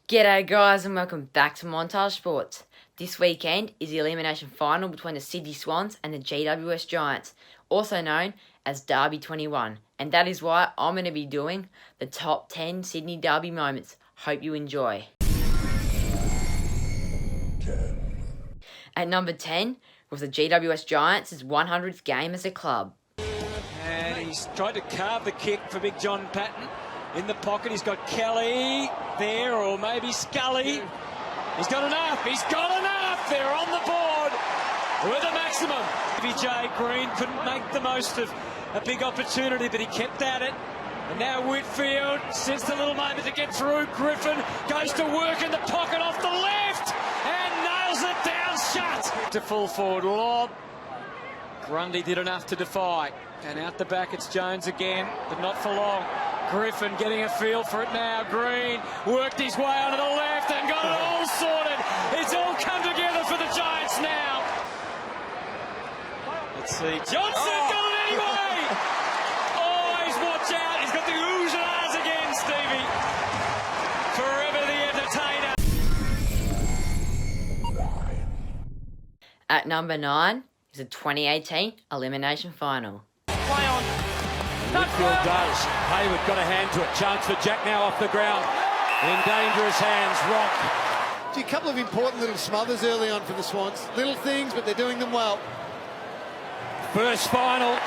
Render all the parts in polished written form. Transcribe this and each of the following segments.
G'day guys and welcome back to Montage Sports. This weekend is the Elimination Final between the Sydney Swans and the GWS Giants, also known as Derby 21. And that is why I'm going to be doing the top 10 Sydney Derby moments. Hope you enjoy. 10. At number 10 was the GWS Giants' 100th game as a club. And he's tried to carve the kick for Big John Patton. In the pocket, he's got Kelly there, or maybe Scully. He's got enough. He's got enough. They're on the board with a maximum. VJ Green couldn't make the most of a big opportunity, but he kept at it. And now Whitfield, since the little moment to get through, Griffin goes to work in the pocket off the left and nails it down shut. To full forward lob. Grundy did enough to defy. And out the back, it's Jones again, but not for long. Griffin getting a feel for it now. Green worked his way onto the left and got it all sorted. It's all come together for the Giants now. Let's see. Johnson got it anyway. Always watch out. He's got the oohs and ahs again, Stevie. Forever the entertainer. At number 9 is the 2018 Elimination Final. Play on. Whitfield does. Hayward got a hand to it. Chance for Jack now off the ground. In dangerous hands, Rock. A couple of important little smothers early on for the Swans. Little things, but they're doing them well. First final.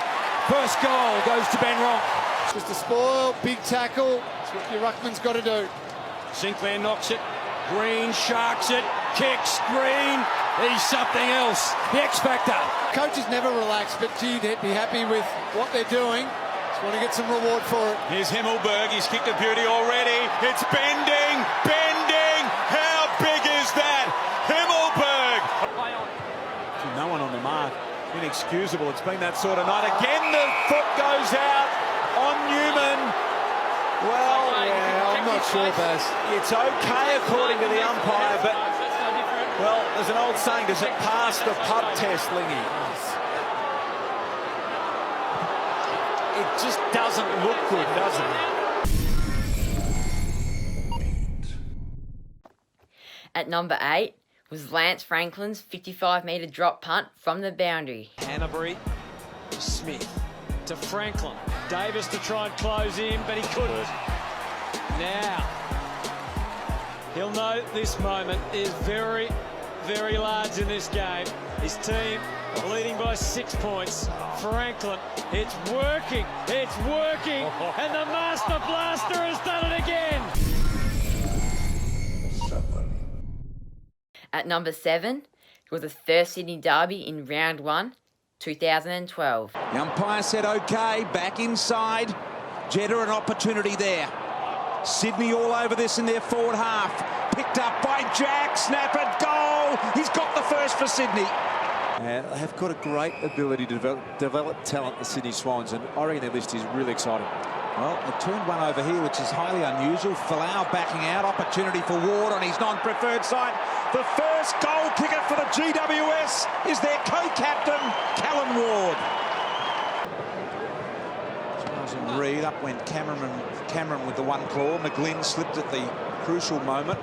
First goal goes to Ben Rock. Just a spoil, big tackle. That's what your ruckman's got to do. Sinclair knocks it. Green sharks it. Kicks. Green. He's something else. The X Factor. Coaches never relax, but gee, they'd be happy with what they're doing. Just want to get some reward for it. Here's Himmelberg. He's kicked a beauty already. It's bending. How big is that? Himmelberg. No one on the mark. Inexcusable. It's been that sort of night. Again, the foot goes out on Newman. Well, Yeah, I'm not sure, Baz. it's okay according to the umpire, but, well, there's an old saying, does it pass the pub test, Lingy? It just doesn't look good, does it? At number 8 was Lance Franklin's 55-metre drop punt from the boundary. Hanbury to Smith to Franklin. Davis to try and close in, but he couldn't. Now, he'll know this moment is very, very large in this game. His team leading by 6 points. Franklin, it's working, and the Master Blaster has done it again. 7. At number 7 was the first Sydney Derby in round 1, 2012. The umpire said okay, back inside. Jeddah an opportunity there. Sydney all over this in their forward half. Picked up by Jack, snap it, goal. He's got the first for Sydney. And they have got a great ability to develop talent, the Sydney Swans, and I reckon their list is really exciting. Well, they turned one over here, which is highly unusual. Falau backing out, opportunity for Ward on his non-preferred side. The first goal kicker for the GWS is their co-captain, Callan Ward. Charles and Reid, up went Cameron with the one claw. McGlynn slipped at the crucial moment.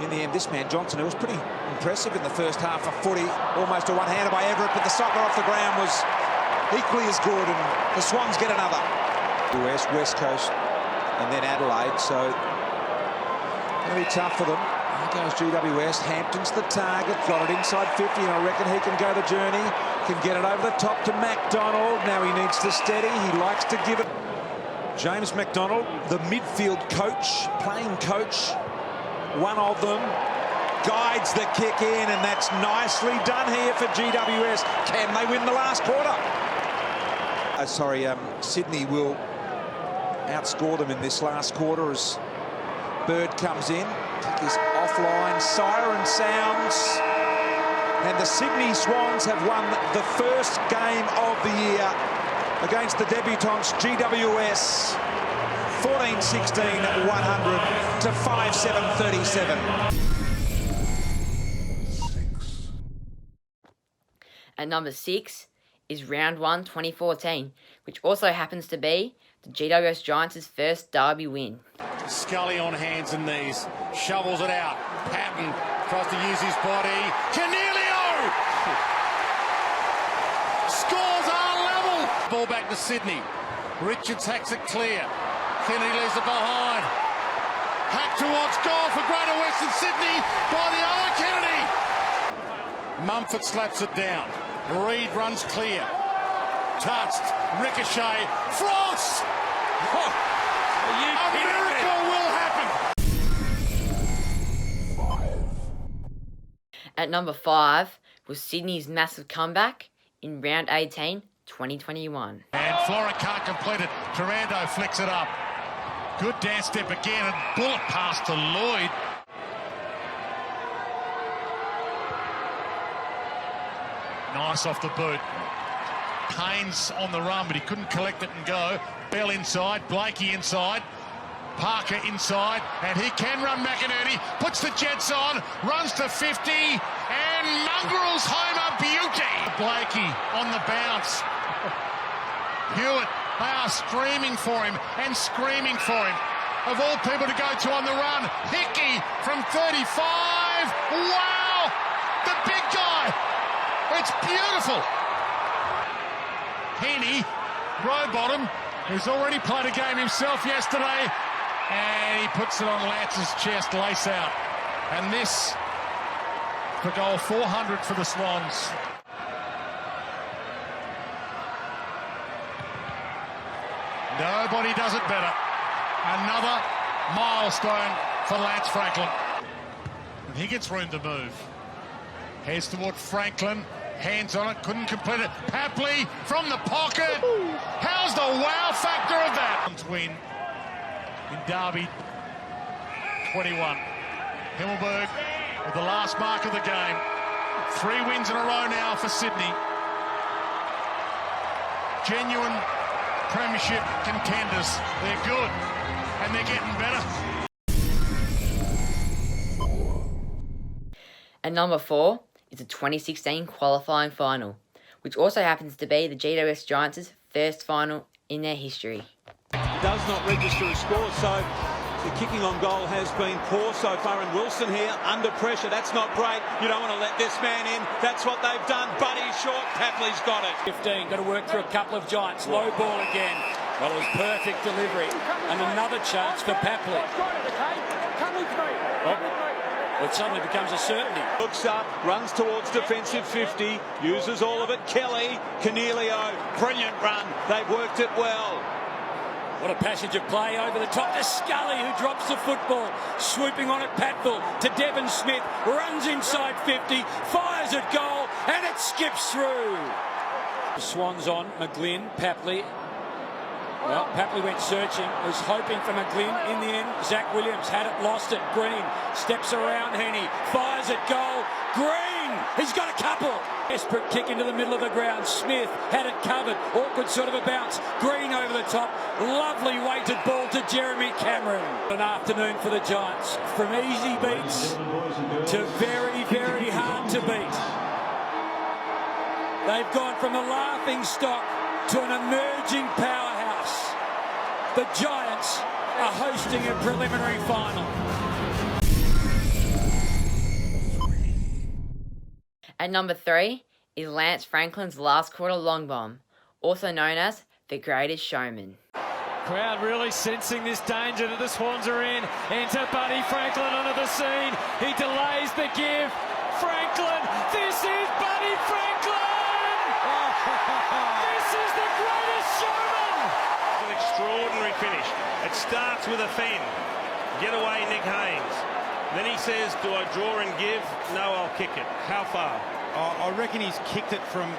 In the end, this man, Johnson, who was pretty impressive in the first half, a footy, almost a one-hander by Everett, but the soccer off the ground was equally as good, and the Swans get another. West Coast, and then Adelaide, so going to be tough for them. Here goes GWS. Hampton's the target, got it inside 50, and I reckon he can go the journey, can get it over the top to McDonald. Now he needs to steady, he likes to give it. James McDonald, the midfield coach, playing coach, one of them, guides the kick in, and that's nicely done here for GWS. Can they win the last quarter? Sydney will outscore them in this last quarter as Bird comes in. Kick is offline, siren sounds, and the Sydney Swans have won the first game of the year against the debutants GWS. 14-16 at 100 to 5-7-37. 6. At number 6 is round 1, 2014, which also happens to be the GWS Giants' first derby win. Scully on hands and knees, shovels it out. Patton tries to use his body. Cornelio! Scores are level! Ball back to Sydney. Richards hacks it clear. Kennedy leaves it behind. Hack towards goal for Greater Western Sydney by the other Kennedy. Mumford slaps it down. Reed runs clear. Touched. Ricochet. Frost! A miracle will happen. At number 5 was Sydney's massive comeback in round 18, 2021. And Flora can't complete it. Durando flicks it up. Good dance step again and bullet pass to Lloyd. Nice off the boot. Haynes on the run, but he couldn't collect it and go. Bell inside, Blakey inside, Parker inside, and he can run McInerney, puts the Jets on, runs to 50, and mongrels home a beauty. Blakey on the bounce. Hewitt, they are screaming for him and screaming for him. Of all people to go to on the run, Hickey from 35. Wow! The big guy. It's beautiful. Heaney, Rowbottom, who's already played a game himself yesterday, and he puts it on Lance's chest, lace out. And this for goal 400 for the Swans. Nobody does it better. Another milestone for Lance Franklin. And he gets room to move. Heads toward Franklin. Hands on it, couldn't complete it. Papley from the pocket. How's the wow factor of that? Win in Derby 21. Himmelberg with the last mark of the game. 3 wins in a row now for Sydney. Genuine premiership contenders. They're good and they're getting better. At number 4 is the 2016 qualifying final, which also happens to be the GWS Giants' first final in their history. Does not register a score, so the kicking on goal has been poor so far. And Wilson here under pressure. That's not great. You don't want to let this man in. That's what they've done. But he's short. Papley's got it. 15, got to work through a couple of Giants. Low ball again. Well, it was perfect delivery. And another chance for Papley. It suddenly becomes a certainty. Looks up, runs towards defensive 50, uses all of it. Kelly, Cornelio, brilliant run. They've worked it well. What a passage of play over the top to Scully, who drops the football. Swooping on at Patville to Devon Smith, runs inside 50, fires at goal, and it skips through. The Swans on, McGlynn, Papley. Well, Papley went searching, was hoping for McGlynn. In the end, Zach Williams had it, lost it. Green steps around Henny, fires at goal. Green, he's got a couple. Desperate kick into the middle of the ground. Smith had it covered. Awkward sort of a bounce. Green over the top. Lovely weighted ball to Jeremy Cameron. An afternoon for the Giants. From easy beats to very, very hard to beat. They've gone from a laughing stock to an emerging powerhouse. The Giants are hosting a preliminary final. At number 3 is Lance Franklin's last quarter long bomb, also known as the Greatest Showman. Crowd really sensing this danger that the Swans are in. Enter Buddy Franklin onto the scene. He delays the give. Franklin, this is Buddy Franklin! This is the Greatest Showman! An extraordinary finish. It starts with a fend. Get away, Nick Haynes. Then he says, do I draw and give? No, I'll kick it. How far? I reckon he's kicked it from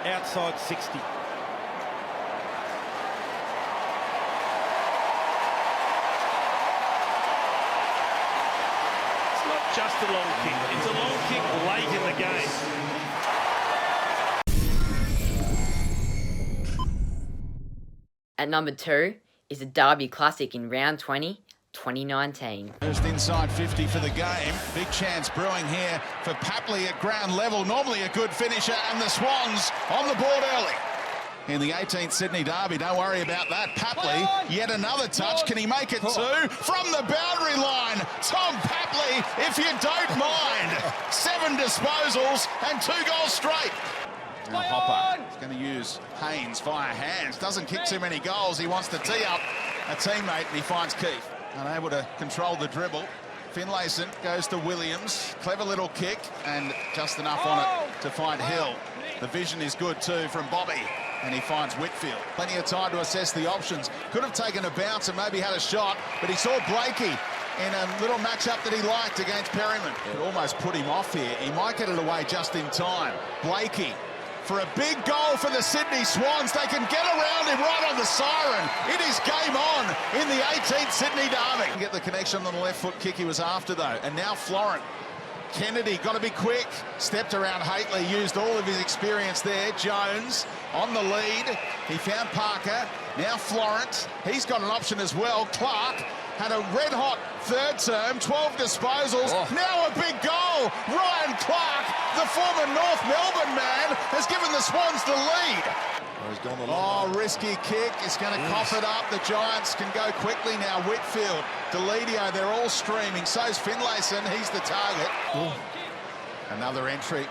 outside 60. It's not just a long kick. It's a long kick late in the game. At number 2 is the Derby Classic in round 20, 2019. Just inside 50 for the game. Big chance brewing here for Papley at ground level. Normally a good finisher, and the Swans on the board early. in the 18th Sydney Derby. Don't worry about that. Papley, yet another touch. Can he make it two? From the boundary line, Tom Papley, if you don't mind. 7 disposals and 2 goals straight. Now Hopper is going to use Haynes via hands. Doesn't kick too many goals. He wants to tee up a teammate, and he finds Keith. Unable to control the dribble. Finlayson goes to Williams. Clever little kick, and just enough on it to find Hill. The vision is good too from Bobby, and he finds Whitfield. Plenty of time to assess the options. Could have taken a bounce and maybe had a shot, but he saw Blakey in a little matchup that he liked against Perryman. It almost put him off here. He might get it away just in time. Blakey for a big goal for the Sydney Swans. They can get around him right on the siren. It is game on in the 18th Sydney Derby. Get the connection on the left foot kick he was after though. And now Florent. Kennedy, got to be quick. Stepped around Haitley, used all of his experience there. Jones on the lead. He found Parker. Now Florent. He's got an option as well. Clark had a red-hot third term, 12 disposals. Now a big goal. Ryan Clark, the former North Melbourne man, has given the Swans the lead. Risky kick. It's going to cough it up. The Giants can go quickly now. Whitfield, Deledio, they're all streaming. So's Finlayson. He's the target. Another entry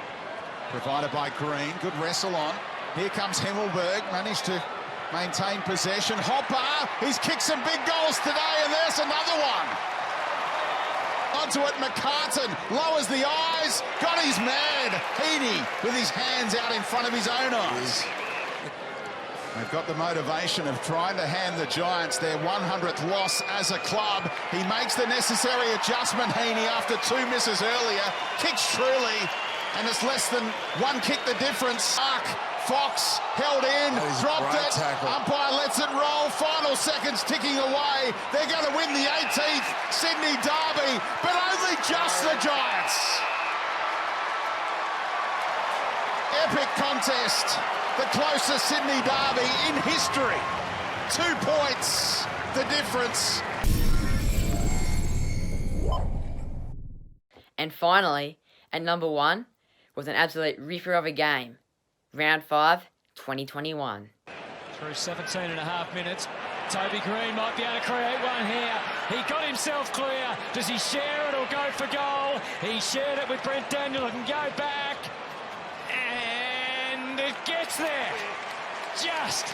provided by Green. Good wrestle on. Here comes Himmelberg. Managed to maintain possession. Hopper, he's kicked some big goals today, and there's another one. Onto it, McCartan lowers the eyes. Got his man. Heaney with his hands out in front of his own eyes. They've got the motivation of trying to hand the Giants their 100th loss as a club. He makes the necessary adjustment, Heaney, after 2 misses earlier. Kicks truly, and it's less than 1 kick the difference. Fox held in, dropped it. Tackle. Umpire lets it roll. Final seconds ticking away. They're going to win the 18th Sydney Derby, but only just the Giants. Epic contest. The closest Sydney Derby in history. 2 points, the difference. And finally, at number 1 was an absolute ripper of a game. Round 5, 2021. Through 17 and a half minutes, Toby Green might be able to create one here. He got himself clear. Does he share it or go for goal? He shared it with Brent Daniel and go back. And it gets there. Just.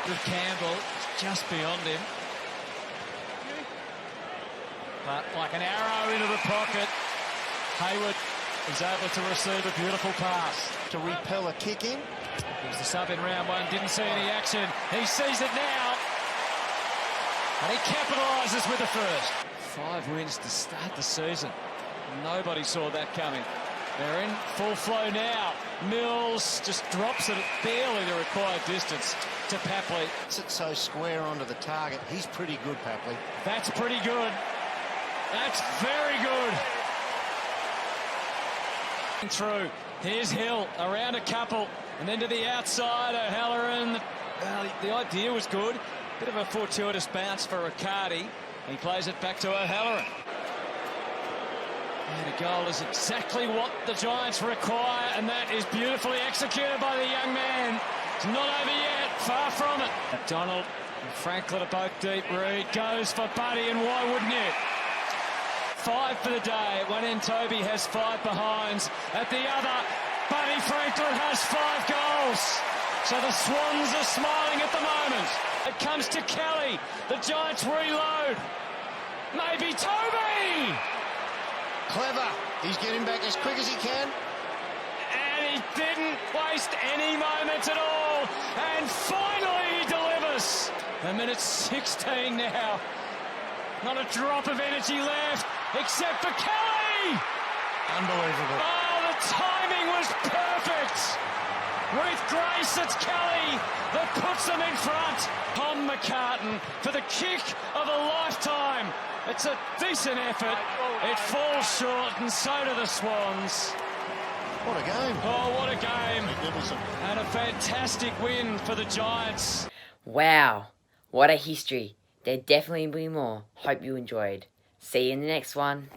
Good Campbell, just beyond him. But like an arrow into the pocket, Hayward is able to receive a beautiful pass. To repel a kick in. He was the sub in round 1, didn't see any action. He sees it now. And he capitalises with the first. 5 wins to start the season. Nobody saw that coming. They're in full flow now. Mills just drops it at barely the required distance to Papley. It's so square onto the target. He's pretty good, Papley. That's pretty good. That's very good. Through. Here's Hill around a couple and then to the outside. O'Halloran. Well, the idea was good. Bit of a fortuitous bounce for Riccardi. He plays it back to O'Halloran. And a goal is exactly what the Giants require, and that is beautifully executed by the young man. It's not over yet, far from it. McDonald and Franklin are both deep. Reed goes for Buddy, and why wouldn't you? 5 for the day. At one end, Toby has 5 behinds. At the other, Buddy Franklin has 5 goals. So the Swans are smiling at the moment. It comes to Kelly. The Giants reload. Maybe Toby! Clever. He's getting back as quick as he can. And he didn't waste any moments at all. And finally he delivers. A minute 16 now. Not a drop of energy left, except for Kelly! Unbelievable. Oh, the timing was perfect! With grace, it's Kelly that puts them in front. Tom McCartan for the kick of a lifetime. It's a decent effort. It falls short, and so do the Swans. What a game. Oh, what a game. And a fantastic win for the Giants. Wow, what a history. There'll definitely be more. Hope you enjoyed. See you in the next one.